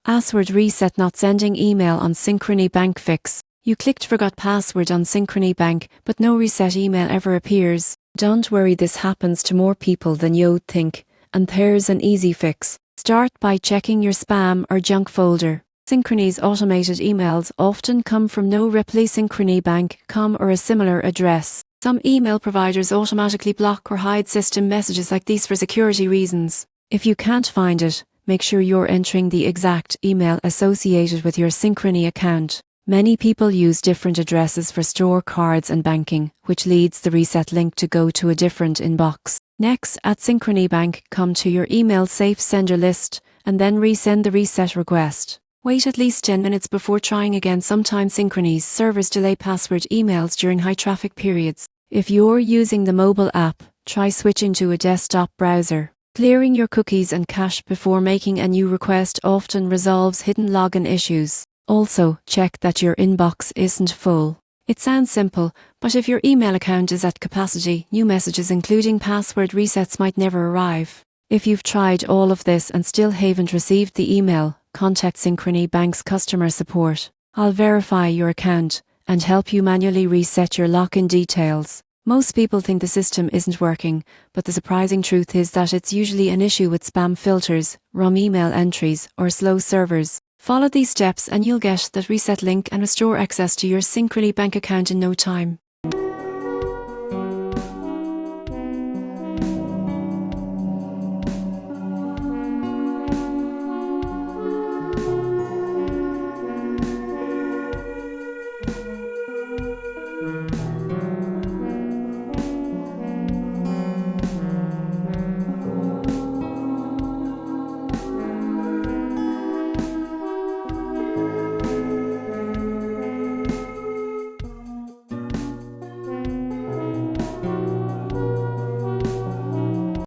Password reset not sending email on Synchrony Bank Fix. You clicked forgot password on Synchrony Bank, but no reset email ever appears. Don't worry, this happens to more people than you'd think, and there's an easy fix. Start by checking your spam or junk folder. Synchrony's automated emails often come from no-reply-synchrony-bank.com or a similar address. Some email providers automatically block or hide system messages like these for security reasons. If you can't find it, make sure you're entering the exact email associated with your Synchrony account. Many people use different addresses for store cards and banking, which leads the reset link to go to a different inbox. Next, at Synchrony Bank, come to your email safe sender list and then resend the reset request. Wait at least 10 minutes before trying again. Sometimes Synchrony's servers delay password emails during high traffic periods. If you're using the mobile app, try switching to a desktop browser. Clearing your cookies and cache before making a new request often resolves hidden login issues. Also, check that your inbox isn't full. It sounds simple, but if your email account is at capacity, new messages including password resets might never arrive. If you've tried all of this and still haven't received the email, contact Synchrony Bank's customer support. I'll verify your account and help you manually reset your login details. Most people think the system isn't working, but the surprising truth is that it's usually an issue with spam filters, wrong email entries, or slow servers. Follow these steps and you'll get that reset link and restore access to your Synchrony Bank account in no time.